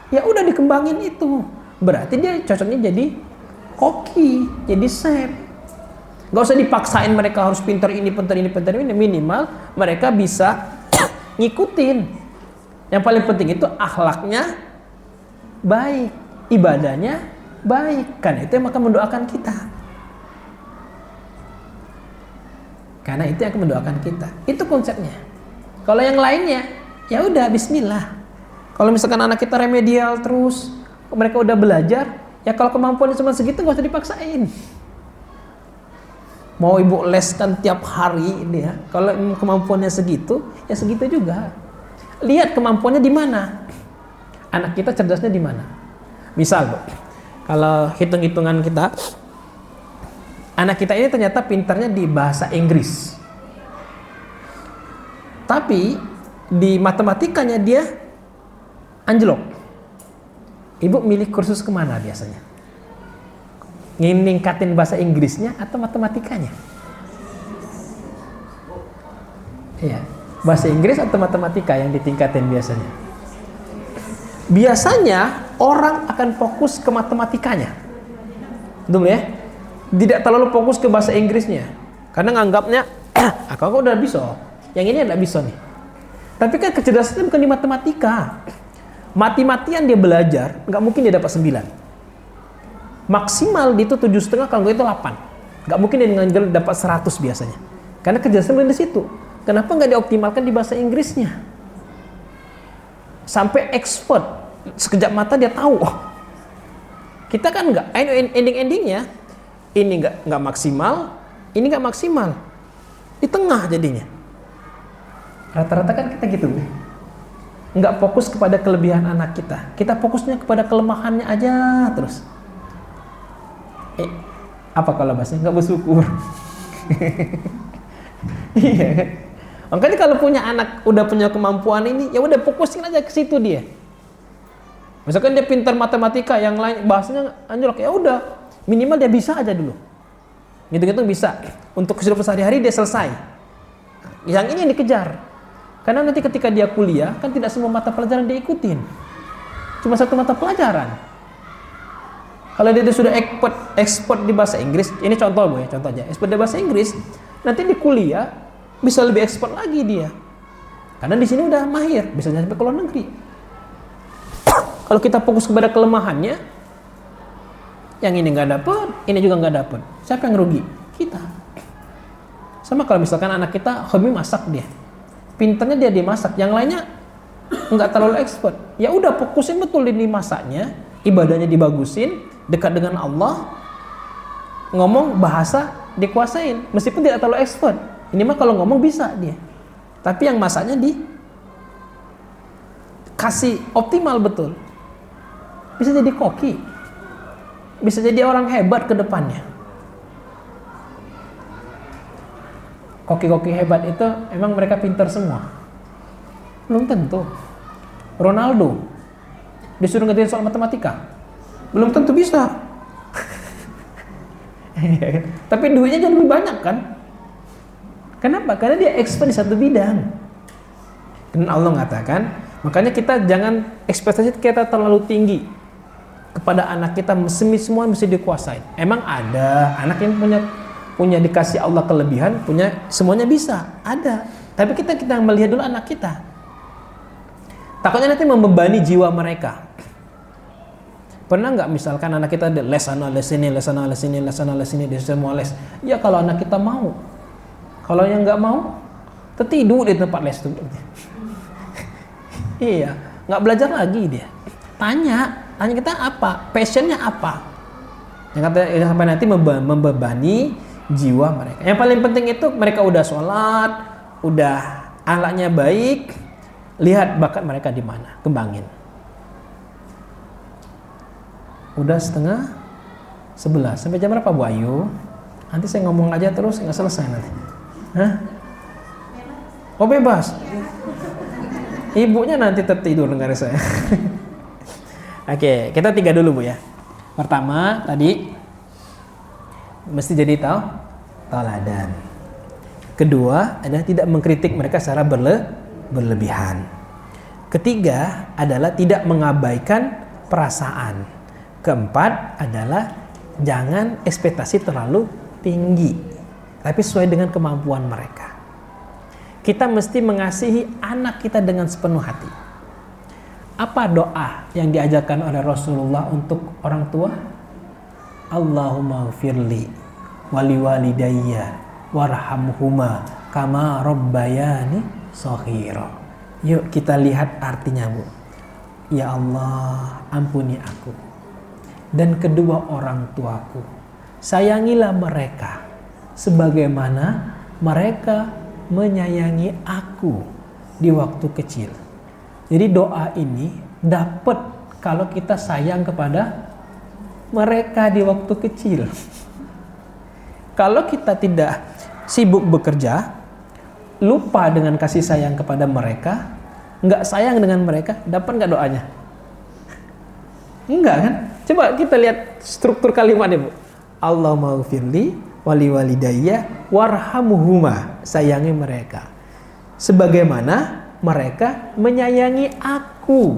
ya udah dikembangin itu. Berarti dia cocoknya jadi koki, jadi chef. Nggak usah dipaksain mereka harus pintar ini, minimal mereka bisa ngikutin. Yang paling penting itu akhlaknya baik, ibadahnya baik, karena itu yang akan mendoakan kita. Karena itu yang akan mendoakan kita. Itu konsepnya. Kalau yang lainnya, ya udah Bismillah. Kalau misalkan anak kita remedial terus, mereka udah belajar, ya kalau kemampuannya cuma segitu nggak usah dipaksain. Mau ibu leskan tiap hari ini ya, kalau kemampuannya segitu, ya segitu juga. Lihat kemampuannya di mana. Anak kita cerdasnya di mana? Misal, Bu, kalau hitung-hitungan kita, anak kita ini ternyata pintarnya di bahasa Inggris. Tapi di matematikanya dia anjlok. Ibu milih kursus kemana biasanya? Ningkatin bahasa Inggrisnya atau matematikanya? Iya, bahasa Inggris atau matematika yang ditingkatin biasanya? Biasanya orang akan fokus ke matematikanya dulu ya, tidak terlalu fokus ke bahasa Inggrisnya, karena nganggapnya aku udah bisa, yang ini nggak bisa nih. Tapi kan kecerdasannya bukan di matematika. Mati-matian dia belajar, nggak mungkin dia dapat 9. Maksimal dia itu 7,5, kalau nggak itu 8. Nggak mungkin dia dapat 100 biasanya, karena kecerdasan di situ. Kenapa nggak dioptimalkan di bahasa Inggrisnya? Sampai expert, sekejap mata dia tahu. Kita kan nggak, ending-endingnya ini nggak maksimal, ini nggak maksimal, di tengah jadinya. Rata-rata kan kita gitu, nggak fokus kepada kelebihan anak kita, kita fokusnya kepada kelemahannya aja terus. Apa kalau bahasanya nggak bersyukur? Iya kan? Makanya kalau punya anak udah punya kemampuan ini, ya udah fokusin aja ke situ dia. Misalkan dia pintar matematika, yang lain bahasanya anjlok, ya udah minimal dia bisa aja dulu. Gitu-gitu bisa. Untuk kehidupan sehari-hari dia selesai. Yang ini yang dikejar. Karena nanti ketika dia kuliah, kan tidak semua mata pelajaran dia ikutin. Cuma satu mata pelajaran. Kalau dia sudah expert di bahasa Inggris, ini contoh Bu ya, contoh aja. Expert di bahasa Inggris, nanti di kuliah bisa lebih expert lagi dia. Karena di sini udah mahir, bisa sampai ke luar negeri. Kalau kita fokus kepada kelemahannya, yang ini nggak dapet, ini juga nggak dapet. Siapa yang rugi? Kita. Sama kalau misalkan anak kita hobi masak dia, pinternya dia masak, yang lainnya nggak terlalu expert. Ya udah fokusin betul di masaknya, ibadahnya dibagusin, dekat dengan Allah, ngomong bahasa dikuasain, meskipun tidak terlalu expert. Ini mah kalau ngomong bisa dia, tapi yang masaknya kasih optimal betul. Bisa jadi koki, bisa jadi orang hebat ke depannya. Koki-koki hebat itu emang mereka pintar semua? Belum tentu. Ronaldo disuruh ngerjain soal matematika, belum tentu bisa. Tapi duitnya jauh lebih banyak kan? Kenapa? Karena dia expert di satu bidang. Dan Allah mengatakan, makanya kita jangan ekspektasi kita terlalu tinggi kepada anak kita, semua mesti dikuasain. Emang ada anak yang punya dikasih Allah kelebihan, punya semuanya bisa, ada. Tapi kita melihat dulu anak kita. Takutnya nanti membebani jiwa mereka. Pernah nggak misalkan anak kita les sana, les sini, les sana, les sini, les sana, les sini, dia semua les. Ya kalau anak kita mau. Kalau yang nggak mau, tertidur di tempat les itu. Iya, nggak belajar lagi dia. Tanya kita apa, passionnya apa. Yang katanya sampai nanti membebani jiwa mereka. Yang paling penting itu mereka udah sholat, udah akhlaknya baik, lihat bakat mereka di mana, kembangin. Udah 10:30. Sampai jam berapa Bu Ayu? Nanti saya ngomong aja terus nggak selesai nanti. Hah? Oh bebas. Ibunya nanti tertidur dengar saya. Oke, kita 3 dulu Bu ya. Pertama tadi mesti jadi tauladan. Kedua adalah tidak mengkritik mereka secara berlebihan. Ketiga adalah tidak mengabaikan perasaan. Keempat adalah jangan ekspektasi terlalu tinggi, tapi sesuai dengan kemampuan mereka. Kita mesti mengasihi anak kita dengan sepenuh hati. Apa doa yang diajarkan oleh Rasulullah untuk orang tua? Allahumma firli wali walidayya warhamhuma kama rabbayani shaghira. Yuk kita lihat artinya Bu. Ya Allah, ampuni aku dan kedua orang tuaku. Sayangilah mereka sebagaimana mereka menyayangi aku di waktu kecil. Jadi doa ini dapat kalau kita sayang kepada mereka di waktu kecil. Kalau kita tidak sibuk bekerja, lupa dengan kasih sayang kepada mereka, nggak sayang dengan mereka, dapat nggak doanya? Enggak kan? Coba kita lihat struktur kalimatnya Bu. Allahumma ghfirli wali walidayya warhamhuma, sayangi mereka sebagaimana mereka menyayangi aku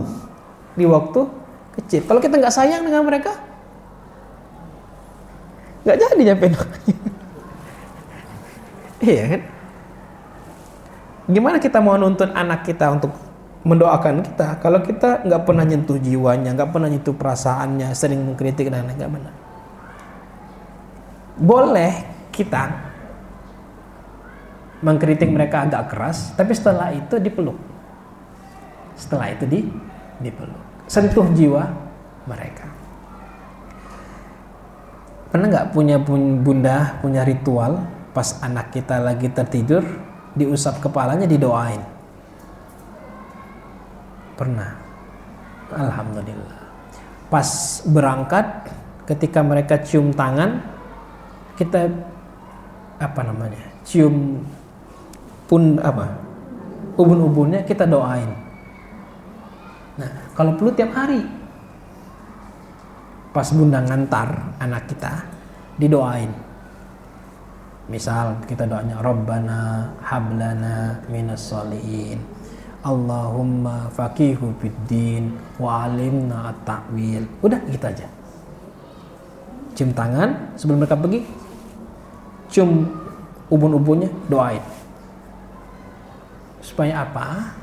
di waktu kecil. Kalau kita nggak sayang dengan mereka, nggak jadi nyampe doanya. Iya kan? Gimana kita mau nuntun anak kita untuk mendoakan kita kalau kita nggak pernah nyentuh jiwanya, nggak pernah nyentuh perasaannya, sering mengkritik dan nggak benar. Boleh kita mengkritik mereka agak keras, tapi setelah itu dipeluk. Setelah itu dipeluk. Sentuh jiwa mereka. Pernah nggak punya bunda punya ritual pas anak kita lagi tertidur, diusap kepalanya, didoain? Pernah. Alhamdulillah. Pas berangkat, ketika mereka cium tangan, kita cium ubun-ubunnya, kita doain. Nah, kalau perlu tiap hari. Pas bunda ngantar anak kita, didoain. Misal kita doanya Rabbana hablana minas sholihin, Allahumma faqihu fiddin wa alimna at-ta'wil. Udah gitu aja. Cium tangan sebelum mereka pergi, cium ubun-ubunnya, doain. Supaya apa?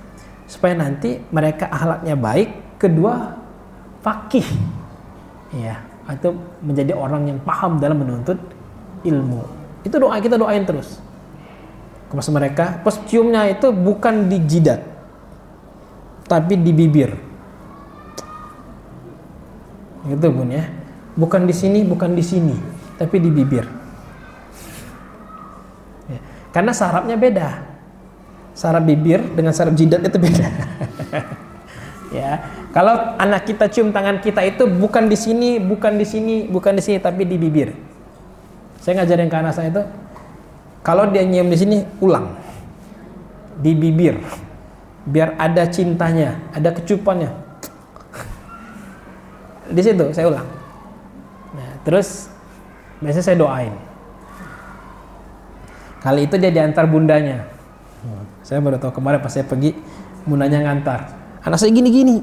Supaya nanti mereka akhlaknya baik, kedua faqih. Ya, atau menjadi orang yang paham dalam menuntut ilmu. Itu doa, kita doain terus. Kepada mereka, pas ciumnya itu bukan di jidat, tapi di bibir. Gitu Bun ya. Bukan di sini, bukan di sini, tapi di bibir. Ya. Karena sarafnya beda. Saraf bibir dengan saraf jidat itu beda. Ya, kalau anak kita cium tangan kita itu bukan di sini, bukan di sini, bukan di sini, tapi di bibir. Saya ngajarin ke anak saya itu, kalau dia nyium di sini, ulang di bibir, biar ada cintanya, ada kecupannya. Di situ saya ulang. Nah, terus biasanya saya doain. Kali itu dia diantar bundanya. Saya baru tahu kemarin pas saya pergi, bundanya ngantar. Anak saya gini-gini,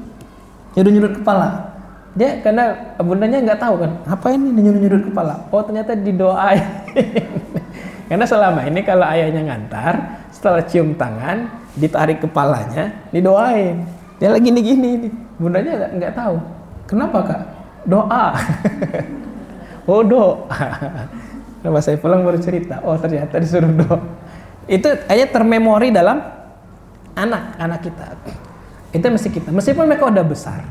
nyurut-nyurut kepala. Dia karena bundanya nggak tahu kan, apa ini nyurut-nyurut kepala. Oh ternyata didoain. Karena selama ini kalau ayahnya ngantar, setelah cium tangan, ditarik kepalanya, didoain. Dia lagi gini-gini, bundanya nggak tahu. Kenapa kak? Doa. Oh doa. Kenapa saya pulang baru cerita? Oh ternyata disuruh doa. Itu hanya termemori dalam anak-anak kita. Itu mesti kita, meskipun mereka udah besar.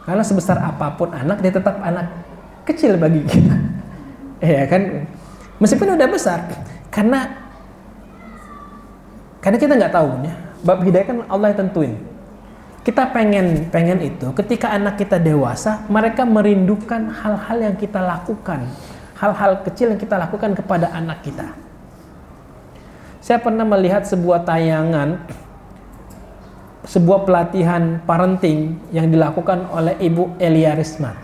Karena sebesar apapun anak, dia tetap anak kecil bagi kita. Ya kan? Meskipun udah besar. Karena kita nggak tahu ya. Bab hidayah kan Allah yang tentuin. Kita pengen itu. Ketika anak kita dewasa, mereka merindukan hal-hal yang kita lakukan. Hal-hal kecil yang kita lakukan kepada anak kita. Saya pernah melihat sebuah tayangan, sebuah pelatihan parenting yang dilakukan oleh Ibu Elia Risman.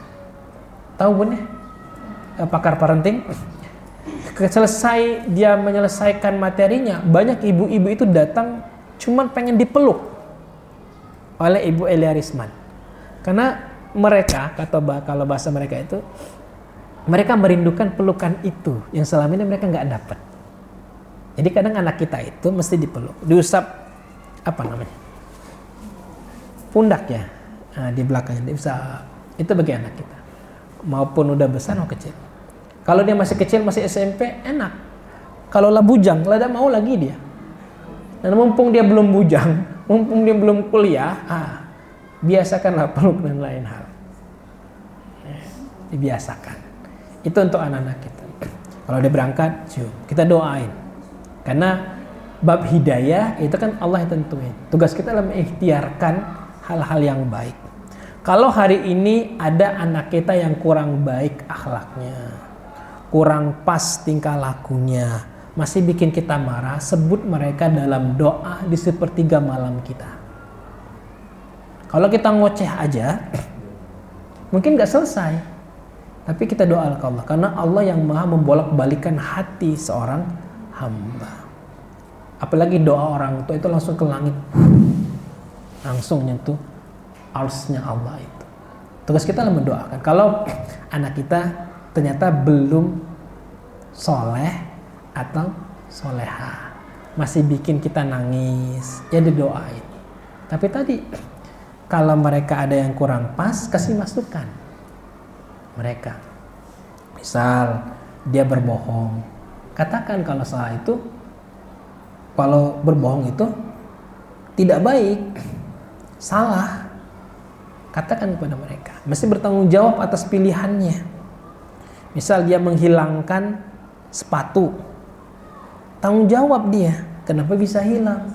Tahu Bun ya? Pakar parenting. Selesai dia menyelesaikan materinya, banyak ibu-ibu itu datang cuman pengen dipeluk oleh Ibu Elia Risman. Karena mereka, kalau bahasa mereka itu, mereka merindukan pelukan itu yang selama ini mereka nggak dapat. Jadi kadang anak kita itu mesti dipeluk, diusap pundaknya, di belakangnya diusap. Itu bagi anak kita, maupun udah besar maupun kecil. Kalau dia masih kecil, masih SMP, enak. Kalau lah bujang, lah tidak mau lagi dia. Dan mumpung dia belum bujang, mumpung dia belum kuliah, biasakanlah peluk dan lain hal. Dibiasakan. Itu untuk anak-anak kita. Kalau dia berangkat, kita doain. Karena bab hidayah itu kan Allah yang tentuin. Tugas kita adalah mengikhtiarkan hal-hal yang baik. Kalau hari ini ada anak kita yang kurang baik akhlaknya, kurang pas tingkah lakunya, masih bikin kita marah, sebut mereka dalam doa di sepertiga malam kita. Kalau kita ngoceh aja, mungkin gak selesai. Tapi kita doa ke Allah, karena Allah yang maha membolak-balikan hati seorang hamba. Apalagi doa orang tua itu langsung ke langit, langsung nyentuh arsy-nya Allah itu. Tugas kita adalah mendoakan. Kalau anak kita ternyata belum soleh atau soleha, masih bikin kita nangis, ya didoain. Tapi tadi kalau mereka ada yang kurang pas, kasih masukan mereka. Misal dia berbohong, katakan kalau salah itu, kalau berbohong itu tidak baik, salah, katakan kepada mereka. Mesti bertanggung jawab atas pilihannya. Misal dia menghilangkan sepatu, tanggung jawab dia, kenapa bisa hilang,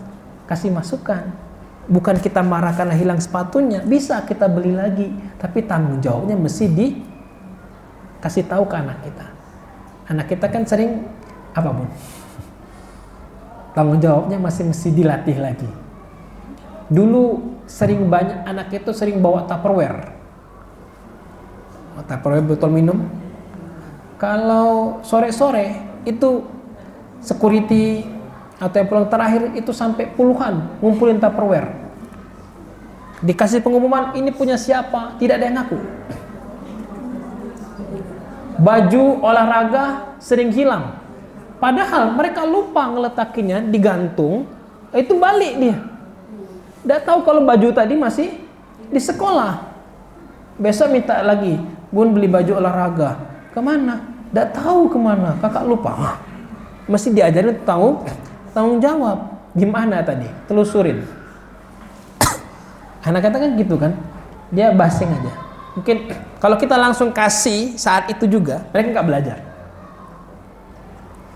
kasih masukan. Bukan kita marah karena hilang sepatunya, bisa kita beli lagi, tapi tanggung jawabnya mesti dikasih tahu ke anak kita. Anak kita kan sering apapun, tanggung jawabnya masih mesti dilatih lagi. Dulu sering banyak anak itu sering bawa Tupperware botol minum. Kalau sore-sore itu security atau yang pulang terakhir itu sampai puluhan ngumpulin Tupperware. Dikasih pengumuman, ini punya siapa, tidak ada yang ngaku. Baju olahraga sering hilang, padahal mereka lupa ngeletakinya digantung, itu balik dia. Tidak tahu kalau baju tadi masih di sekolah. Besok minta lagi, Bun beli baju olahraga. Kemana? Nggak tahu kemana. Kakak lupa. Mesti diajarin tanggung jawab. Gimana tadi? Telusurin. Anak-anak kan gitu kan. Dia basing aja. Mungkin kalau kita langsung kasih saat itu juga, mereka nggak belajar.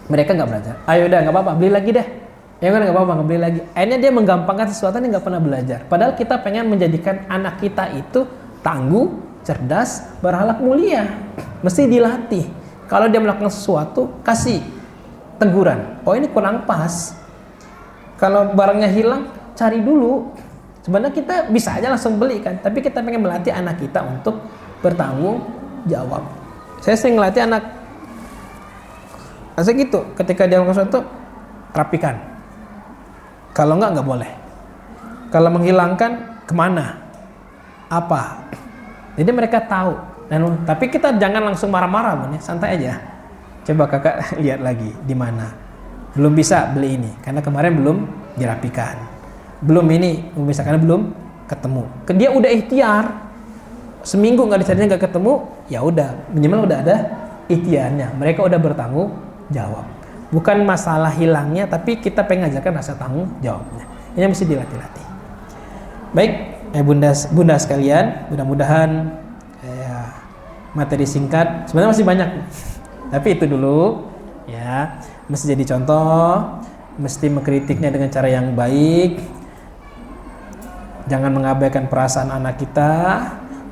Mereka nggak belajar. Ayo udah nggak apa-apa, beli lagi deh. Ya kan nggak apa-apa, nggak beli lagi. Akhirnya dia menggampangkan sesuatu yang nggak pernah belajar. Padahal kita pengen menjadikan anak kita itu tangguh, cerdas, berakhlak mulia. Mesti dilatih. Kalau dia melakukan sesuatu, kasih teguran. Oh ini kurang pas. Kalau barangnya hilang, cari dulu. Sebenarnya kita bisa aja langsung beli kan, tapi kita pengen melatih anak kita untuk bertanggung jawab. Saya sering melatih anak, asal gitu. Ketika dia melakukan sesuatu, rapikan. Kalau nggak boleh. Kalau menghilangkan, kemana? Apa? Jadi mereka tahu. Dan tapi kita jangan langsung marah-marah, Bun, ya. Santai aja. Coba kakak lihat lagi di mana. Belum bisa beli ini karena kemarin belum dirapikan. Belum ini, bisa karena belum ketemu. Dia udah ikhtiar. Seminggu nggak dicarinya nggak ketemu, ya udah, minimal udah ada ikhtiarnya. Mereka udah bertanggung jawab. Bukan masalah hilangnya, tapi kita pengen ngajarkan rasa tanggung jawabnya. Ini mesti dilatih-latih. Baik, bunda sekalian, mudah-mudahan materi singkat. Sebenarnya masih banyak, tapi itu dulu ya. Mesti jadi contoh, mesti mengkritiknya dengan cara yang baik. Jangan mengabaikan perasaan anak kita,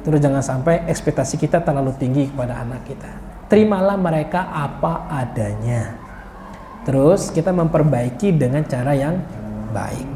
terus jangan sampai ekspektasi kita terlalu tinggi kepada anak kita. Terimalah mereka apa adanya. Terus kita memperbaiki dengan cara yang baik.